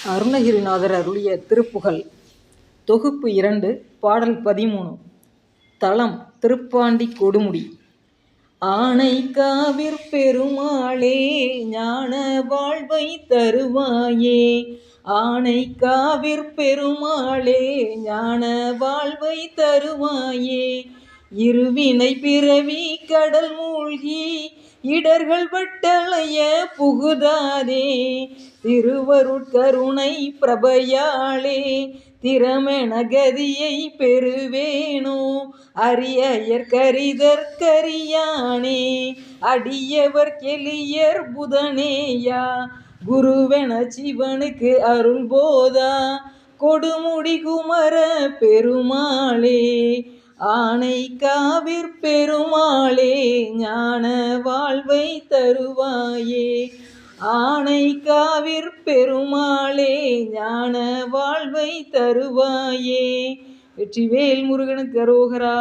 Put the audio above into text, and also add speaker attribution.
Speaker 1: அருணகிரிநாதர் அருளிய திருப்புகழ் தொகுப்பு 2 பாடல் 13. தலம் திருப்பாண்டி கொடுமுடி. ஆனைக்காவிற் பெருமாளே ஞான வாழ்வை தருவாயே, ஆனைக்காவிற் பெருமாளே ஞான வாழ்வை தருவாயே, இருவினை பிறவி கடல் மூழ்கி இடர்கள் பட்டலைய புகுதாதே, திருவருட்கருணை பிரபையாளே திறமென கதியை பெறுவேனோ, அரியற்கரிதற்கரியானே அடியவர் கெளியர் புதனேயா, குருவென சிவனுக்கு அருள் போதா கொடுமுடி குமர பெருமாளே, ஆனைக்காவிற் பெருமாளே ஞான வாழ்வை தருவாயே, ஆனைக்காவிற் பெருமாளே ஞான வாழ்வை தருவாயே. வெற்றிவேல் முருகனுக்கு அரோகரா.